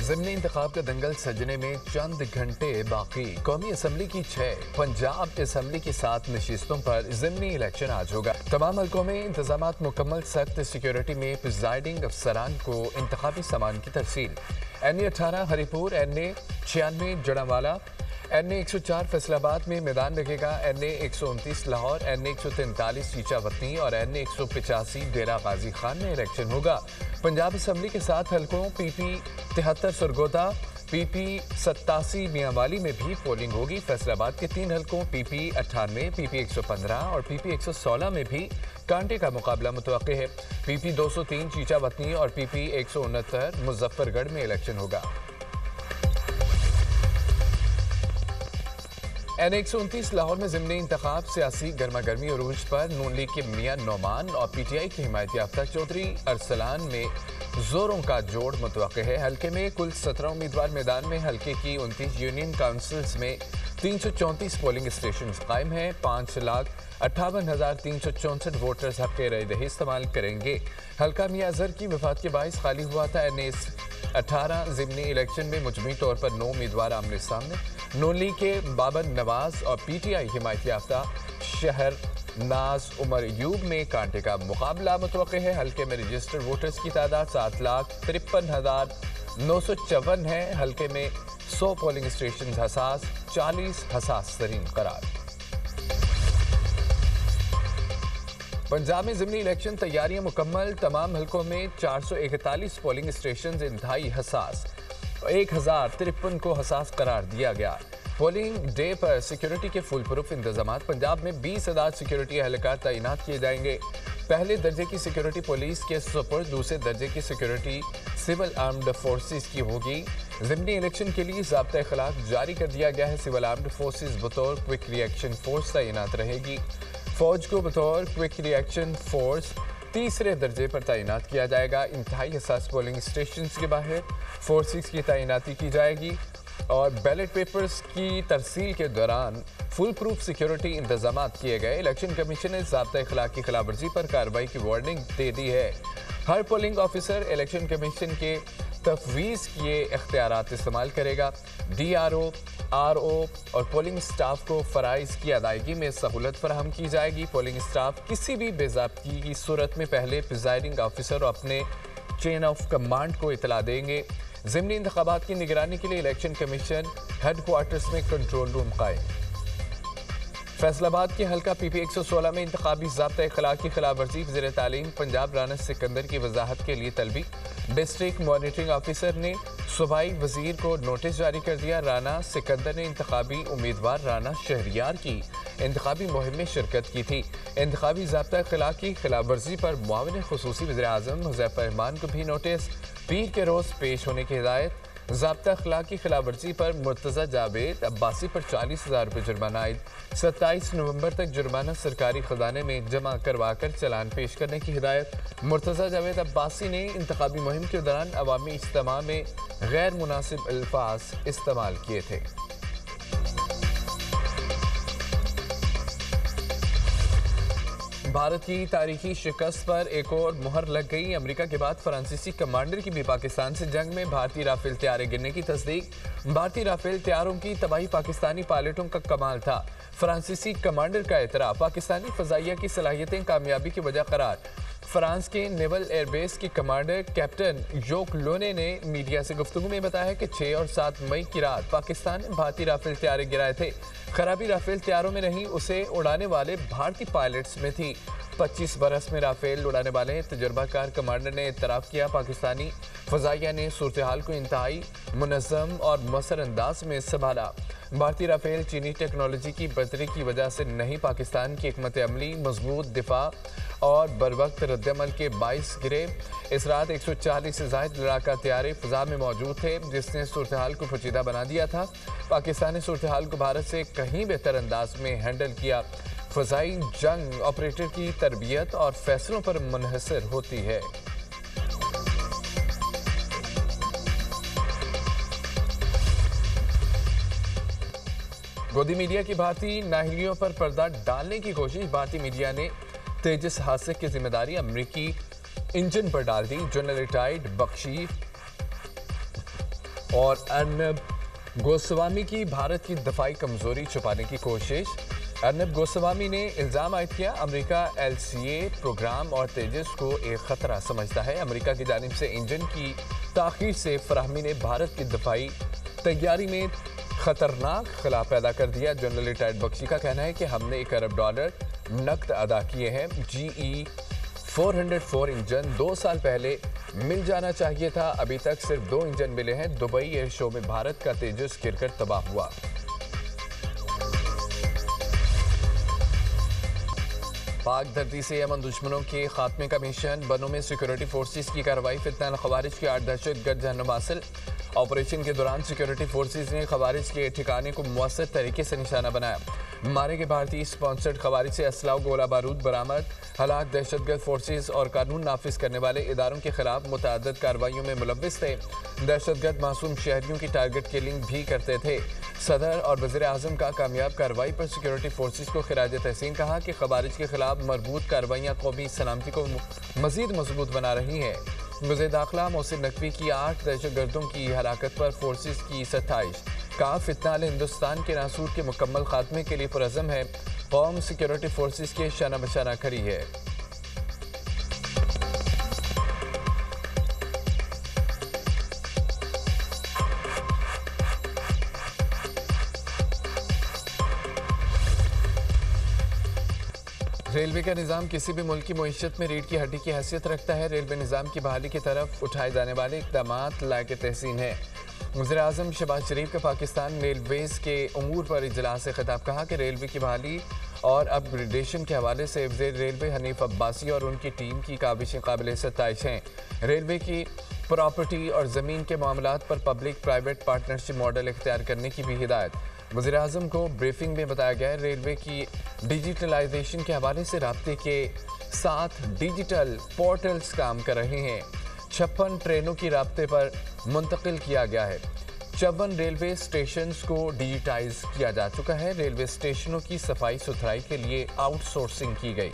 ज़िमनी इंतखाब का दंगल सजने में चंद घंटे बाकी। कौमी असम्बली की 6 पंजाब असम्बली की 7 नशिस्तों पर ज़िमनी इलेक्शन आज होगा। तमाम हल्कों में इंतजामात मुकम्मल। सख्त सिक्योरिटी में प्रिजाइडिंग अफसरान को इंतखाबी सामान की तरसील। NA 18 Haripur, NA 96 Jaranwala, NA 104 Faisalabad में मैदान लगेगा। NA 129 लाहौर, NA 143 चीचावतनी और NA 185 डेरा गाजी खान में इलेक्शन होगा। पंजाब असम्बली के 7 हल्कों PP 73 सरगोदा, PP 87 मियांवाली में भी पोलिंग होगी। फैसलाबाद के 3 हल्कों PP 98, PP 115 और PP 116 में भी कांटे का मुकाबला मुतवक्के है। PP 203 चीचावतनी और PP 169 मुजफ्फरगढ़ में इलेक्शन होगा। NA 129 लाहौर में ज़िमनी इंतखाब सियासी गर्मा गर्मी अरूज पर। नून लीग के मियां नौमान और PTI की हिमायत याफ्ता चौधरी अरसलान में जोरों का जोड़ मुतवक्के है। हल्के में कुल 17 उम्मीदवार मैदान में। हल्के की 29 यूनियन काउंसिल्स में 334 पोलिंग स्टेशन कायम हैं। 5,58,364 वोटर्स हक राय दही इस्तेमाल करेंगे। हल्का मियां अजहर की वफात के बायस खाली हुआ था। NA 18 ज़िमनी इलेक्शन में मुजमी तौर पर 9 उम्मीदवार आमने सामने। नून लीग के बाबर नवाज और PTI हिमायत याफ्ता शहर नाज उमर यूब में कांटे का मुकाबला मुतवक्के है। हल्के में रजिस्टर्ड वोटर्स की तादाद 7,53,954 है। हल्के में 100 पोलिंग स्टेशन हसास, 40 हसास तरीन करार। पंजाब में ज़िमनी इलेक्शन तैयारियां मुकम्मल। तमाम हल्कों में 441 पोलिंग स्टेशन इंतहाई हसास, 1053 को हसास करार दिया गया। पोलिंग डे पर सिक्योरिटी के फुल प्रूफ इंतजाम। पंजाब में 20,000 सिक्योरिटी एहलकार तैनात किए जाएंगे। पहले दर्जे की सिक्योरिटी पुलिस के सुपुर्द, दूसरे दर्जे की सिक्योरिटी सिविल आर्म्ड फोर्सेस की होगी। ज़िमनी इलेक्शन के लिए ज़ाब्ता अखलाक जारी कर दिया गया है। सिविल आर्म्ड फोर्सेस बतौर क्विक रिएक्शन फोर्स तैनात रहेगी। फौज को बतौर क्विक रिएक्शन फोर्स तीसरे दर्जे पर तैनात किया जाएगा। इंतहाई हसास पोलिंग स्टेशन के बाहर फोर्सेस की तैनाती की जाएगी और बैलेट पेपर्स की तरसील के दौरान फुल प्रूफ सिक्योरिटी इंतजाम किए गए। इलेक्शन कमीशन ने ज़ाब्ता अखलाक की खिलाफवर्जी पर कार्रवाई की वार्निंग दे दी है। हर पोलिंग ऑफिसर इलेक्शन कमीशन के तफवीज़ किए इख्तियारात इस्तेमाल करेगा। DRO, RO और पोलिंग स्टाफ को फ़राइज़ की अदायगी में सहूलत फराहम की जाएगी। पोलिंग स्टाफ किसी भी बेज़ाब्तगी की सूरत में पहले प्रिजाइडिंग ऑफिसर और अपने चेन ऑफ कमांड को इतला देंगे। ज़िमनी इंतखाबात की निगरानी के लिए इलेक्शन कमीशन हेडक्वार्टर्स में कंट्रोल रूम कायम। फैसलाबाद के हल्का PP 116 में इंतखाबी ज़ाब्ता अखलाक की खिलाफवर्जी। वज़ीर तालीम पंजाब राना सिकंदर की वजाहत के लिए तलबी। डिस्ट्रिक्ट मॉनिटरिंग ऑफिसर ने सूबाई वजीर को नोटिस जारी कर दिया। राना सिकंदर ने इंतखाबी उम्मीदवार राना शहरियार की इंतखाबी मुहिम में शिरकत की थी। इंतखाबी ज़ाब्ता अखलाक की खिलाफवर्जी पर मुआविन खुसूसी वज़ीर आज़म हुज़ैफा रहमान को भी नोटिस। पीर के रोज़ पेश होने की हिदायत। ज़ाब्ता अखलाक की खिलाफवर्जी पर मुर्तज़ा जावेद अब्बासी पर 40,000 रुपये जुर्माना आयद। 27 नवंबर तक जुर्माना सरकारी खजाने में जमा करवा कर चालान पेश करने की हिदायत। मुर्तज़ा जावेद अब्बासी ने इंतखाबी मुहिम के दौरान अवामी इज्तिमा में गैर मुनासिब अल्फाज इस्तेमाल किए थे। भारत की तारीखी शिकस्त पर एक और मुहर लग गई। अमेरिका के बाद फ्रांसीसी कमांडर की भी पाकिस्तान से जंग में भारतीय राफेल तैयारे गिरने की तस्दीक। भारतीय राफेल तैयारों की तबाही पाकिस्तानी पायलटों का कमाल था। फ्रांसीसी कमांडर का एतराफ़। पाकिस्तानी फ़ज़ाइया की सलाहियतें कामयाबी की वजह करार। फ्रांस के नेवल एयरबेस के कमांडर कैप्टन जोक लोने ने मीडिया से गुफ्तगू में बताया कि 6 और 7 मई की रात पाकिस्तान ने भारतीय राफेल तैयारे गिराए थे। खराबी राफेल तैयारों में नहीं, उसे उड़ाने वाले भारतीय पायलट्स में थी। 25 बरस में राफेल उड़ाने वाले तजुर्बाकार कमांडर ने इतराफ़ किया। पाकिस्तानी फ़ज़ाइया ने सूरत हाल को इंतहाई मुनज़्ज़म और मौसर अंदाज में संभाला। भारतीय राफेल चीनी टेक्नोलॉजी की बर्तरी की वजह से नहीं, पाकिस्तान की हिकमत अमली, मजबूत दिफा और बरवक्त रद्दमल के बाइस गिरे। इस रात 140 से ज़ायद लड़ाका तैयारे फ़ज़ा में मौजूद थे, जिसने सूरत हाल को पेचीदा बना दिया था। पाकिस्तान ने सूरत हाल को भारत से कहीं बेहतर अंदाज में हैंडल किया। फ़ज़ाई जंग ऑपरेटर की तरबियत और फैसलों पर मुनहसर होती है। गोदी मीडिया की भारतीय नाहलियों पर पर्दा डालने की कोशिश। भारतीय मीडिया ने तेजस हादसे की जिम्मेदारी अमरीकी इंजन पर डाल दी। जनरल रिटायर्ड बख्शी और अर्नब गोस्वामी की भारत की दफाई कमजोरी छुपाने की कोशिश। अर्नब गोस्वामी ने इल्जाम आयद किया, अमेरिका LCA प्रोग्राम और तेजस को एक खतरा समझता है। अमेरिका की जानिब से इंजन की ताखीर से फराहमी ने भारत की दफाई तैयारी में खतरनाक खला पैदा कर दिया। जनरल रिटायर्ड बख्शी का कहना है कि हमने $1 अरब नकद अदा किए हैं। GE 404 इंजन 2 साल पहले मिल जाना चाहिए था, अभी तक सिर्फ 2 इंजन मिले हैं। दुबई एयर शो में भारत का तेजस गिरकर तबाह हुआ। पाक धरती से यमन दुश्मनों के खात्मे का मिशन। बनों में सिक्योरिटी फोर्सेस की कार्रवाई। फितना खवारिज के 8 दहशतगर्द जहन्नुम हासिल। ऑपरेशन के दौरान सिक्योरिटी फोर्सेस ने खवारिज के ठिकाने को मुअस्सर तरीके से निशाना बनाया। मारे गए भारतीय स्पॉन्सर्ड खवारिज से असला गोला बारूद बरामद। हालात दहशतगर्द फोर्सेस और कानून नाफिज करने वाले इदारों के खिलाफ मुतअद्दिद कार्रवाइयों में मुलव्विस थे। दहशतगर्द मासूम शहरियों की टारगेट किलिंग भी करते थे। सदर और वज़ीर आज़म का कामयाब कार्रवाई पर सिक्योरिटी फोर्सेस को खिराज तहसीन। कहा कि खवारिज के खिलाफ मरबूत कार्रवाइयाँ कौमी सलामती को मजीद मजबूत बना रही हैं। वज़ीर दाखिला मोहसिन नकवी की 8 दहशतगर्दों की हलाकत पर फोर्सेस की सताइश। कहा फितना हिंदुस्तान के नासूर के मुकम्मल खात्मे के लिए पुरज़म है। कौम सिक्योरिटी फोर्सेस के शाना बशाना खड़ी है। रेलवे का निज़ाम किसी भी मुल्क की मईशत में रीढ़ की हड्डी की हैसियत रखता है। रेलवे निज़ाम की बहाली की तरफ उठाए जाने वाले इक़दाम लायक तहसीन है। वज़ीर आज़म शहबाज शरीफ का पाकिस्तान रेलवेज़ के अमूर पर इजलास से खिताब। कहा कि रेलवे की बहाली और अपग्रेडेशन के हवाले से वज़ीर रेलवे हनीफ अब्बासी और उनकी टीम की काबिशें काबिल सताइश हैं। रेलवे की प्रॉपर्टी और ज़मीन के मामलात पर पब्लिक प्राइवेट पार्टनरशिप मॉडल इख्तियार करने की भी हिदायत वज़ीर आज़म को ब्रीफिंग में बताया गया है। रेलवे की डिजिटलाइजेशन के हवाले से राब्ते के साथ डिजिटल पोर्टल्स काम कर रहे हैं। 56 ट्रेनों की राब्ते पर मुंतकिल किया गया है। 54 रेलवे स्टेशंस को डिजिटाइज किया जा चुका है। रेलवे स्टेशनों की सफाई सुथराई के लिए आउटसोर्सिंग की गई।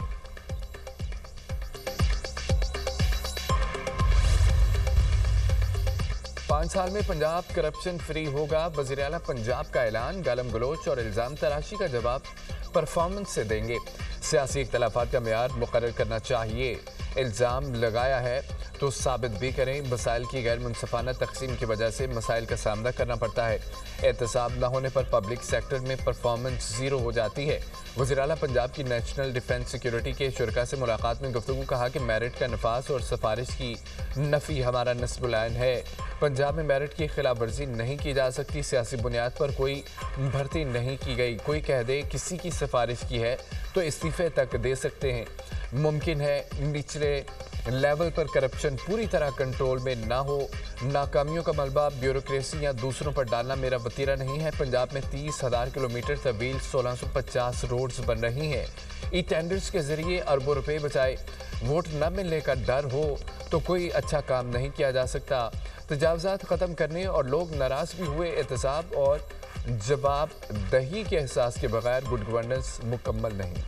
पाँच साल में पंजाब करप्शन फ्री होगा। वज़ीर आला पंजाब का ऐलान। गालम गलोच और इल्ज़ाम तराशी का जवाब परफॉर्मेंस से देंगे। सियासी इख्तलाफात का मेयार मुकर्रर करना चाहिए। इल्ज़ाम लगाया है तो साबित भी करें। मसाइल की गैर मुनसफाना तकसीम की वजह से मसाइल का सामना करना पड़ता है। एहतसाब न होने पर पब्लिक सेक्टर में परफॉर्मेंस ज़ीरो हो जाती है। वज़ीर आला पंजाब की नेशनल डिफेंस सिक्योरिटी के शुरका से मुलाकात में गुफ्तगू। कहा कि मेरिट का नफास और सिफारिश की नफ़ी हमारा नस्बुल ऐन है। पंजाब में मेरिट की खिलाफ वर्जी नहीं की जा सकती। सियासी बुनियाद पर कोई भर्ती नहीं की गई। कोई कह दे किसी की सिफारिश की है तो इस्तीफ़े तक दे सकते हैं। मुमकिन है निचले लेवल पर करप्शन पूरी तरह कंट्रोल में ना हो। नाकामियों का मलबा ब्यूरोक्रेसी या दूसरों पर डालना मेरा वतीरा नहीं है। पंजाब में 30,000 किलोमीटर तवील 1650 रोड्स बन रही हैं। ई टेंडर्स के जरिए अरबों रुपए बचाए। वोट न मिलने का डर हो तो कोई अच्छा काम नहीं किया जा सकता। तजावज़ात ख़त्म करने और लोग नाराज़ भी हुए। एहतसाब और जवाब दही के एहसास के बगैर गुड गवर्नेंस मुकम्मल नहीं।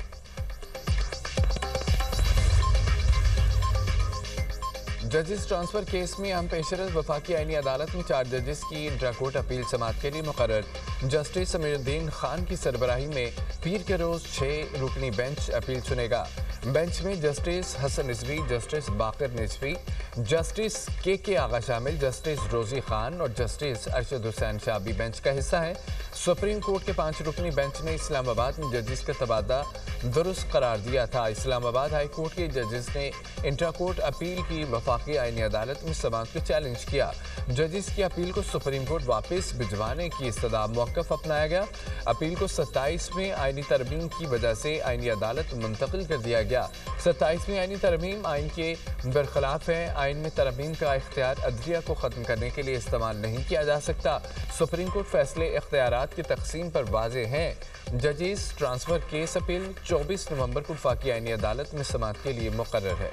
जजेस ट्रांसफर केस में अहम पेशरफ वफाकी आईनी अदालत में 4 जजेस की इंट्राकोर्ट अपील समाअत के लिए मुकर्रर। जस्टिस समीरुद्दीन खान की सरबराही में पीर के रोज 6 रुकनी बेंच अपील सुनेगा। बेंच में जस्टिस हसन रिजवी, जस्टिस बाकर निजफी, जस्टिस के आगा शामिल, जस्टिस रोजी खान और जस्टिस अरशद हुसैन शाह भी बेंच का हिस्सा है। सुप्रीम कोर्ट के 5 रुकनी बेंच ने इस्लामाबाद में जजेस का तबादला दुरुस्त करार दिया था। इस्लामाबाद हाई कोर्ट के जजेस ने इंट्राकोर्ट अपील की वफाकी आईनी अदालत में समाअत को चैलेंज किया। जजेस की अपील को सुप्रीम कोर्ट वापस भिजवाने की इस्तदा मौक़िफ़ अपनाया गया। अपील को 27 में आईनी तरमीम की वजह से आईनी अदालत मुंतकिल कर दिया गया। 27वीं आईनी तरमीम आइन के बरखिलाफ है। आइन में तरमीम का इख्तियार अदलिया को ख़त्म करने के लिए इस्तेमाल नहीं किया जा सकता। सुप्रीम कोर्ट फैसले इख्तियारात की तकसीम पर वाज़ेह हैं। जजेस ट्रांसफ़र केस अपील 24 नवंबर को वफाकी आईनी अदालत में समाअत के लिए मुकर्रर है।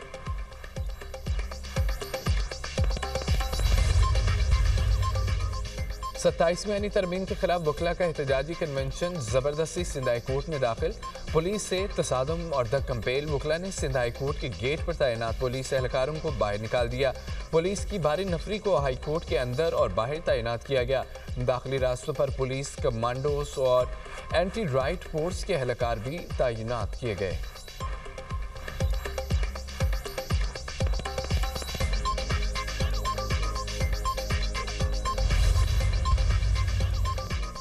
27वीं आईनी तरमीम के खिलाफ वकला का एहतजाजी कन्वेंशन जबरदस्ती सिंध हाई कोर्ट में दाखिल। पुलिस से तसादम और धक्कम-पेल। वकला ने सिंध हाई कोर्ट के गेट पर तैनात पुलिस एहलकारों को बाहर निकाल दिया। पुलिस की भारी नफरी को हाई कोर्ट के अंदर और बाहर तैनात किया गया। दाखिली रास्तों पर पुलिस कमांडोस और एंटी राइट फोर्स के एहलकार भी तैनात किए गए।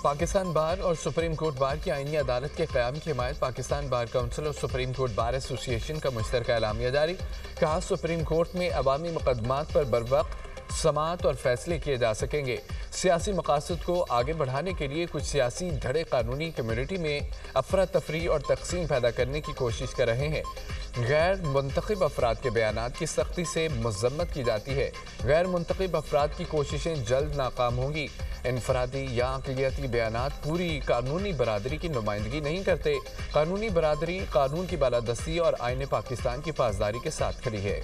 पाकिस्तान बार और सुप्रीम कोर्ट बार की आईनी अदालत के क़याम की हिमायत। पाकिस्तान बार काउंसिल और सुप्रीम कोर्ट बार एसोसिएशन का मुश्तरका एलामिया जारी। कहा, सुप्रीम कोर्ट में अवामी मुकदमात पर बरवक्त समाअत और फैसले किए जा सकेंगे। सियासी मकासद को आगे बढ़ाने के लिए कुछ सियासी धड़े कानूनी कम्युनिटी में अफरा तफरी और तकसीम पैदा करने की कोशिश कर रहे हैं। गैर मुंतखब अफराद के बयानात की सख्ती से मजम्मत की जाती है। गैर मुंतखब अफराद की कोशिशें जल्द नाकाम होंगी। इनफरादी या अक़लियती बयानात पूरी कानूनी बरादरी की नुमाइंदगी नहीं करते। कानूनी बरादरी कानून की बालादस्ती और आईने पाकिस्तान की पासदारी के साथ खड़ी है।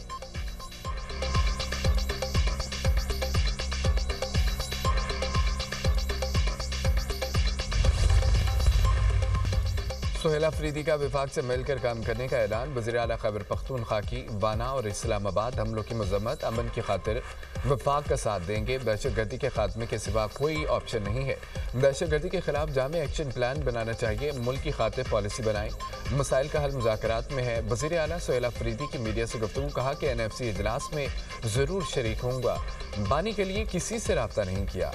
सोहेल अफरीदी का विफाक से मिलकर काम करने का ऐलान। वज़ीर आला खैबर पख्तूनख्वा की वाना और इस्लामाबाद हमलों की मजम्मत। अमन की खातिर विफाक का साथ देंगे। दहशतगर्दी के खात्मे के सिवा कोई ऑप्शन नहीं है। दहशतगर्दी के खिलाफ जामे एक्शन प्लान बनाना चाहिए। मुल्क की खातिर पॉलिसी बनाएं। मसाइल का हल मुज़ाकरात में है। वज़ीर आला सोहेल अफरीदी की मीडिया से गुफ्तगू। कहा कि NFC इजलास में ज़रूर शरीक होऊंगा। बानी के लिए किसी से रब्ता नहीं किया।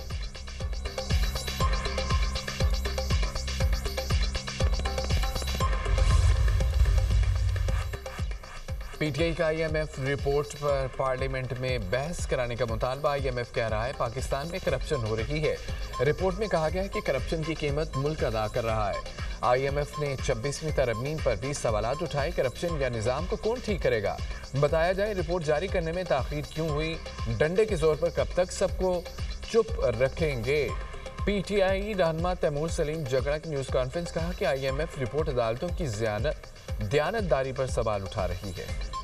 PTI का IMF रिपोर्ट पर पार्लियामेंट में बहस कराने का मुतालबा। IMF कह रहा है पाकिस्तान में करप्शन हो रही है। रिपोर्ट में कहा गया है कि करप्शन की कीमत मुल्क अदा कर रहा है। IMF ने 26वीं तरमीम पर भी सवालात उठाए। करप्शन या निज़ाम को कौन ठीक करेगा? बताया जाए रिपोर्ट जारी करने में ताख़ीर क्यों हुई? डंडे के जोर पर कब तक सबको चुप रखेंगे? PTI रहनुमा तैमूर सलीम जगड़ा की न्यूज़ कॉन्फ्रेंस। कहा कि IMF रिपोर्ट अदालतों की दयानतदारी पर सवाल उठा रही है।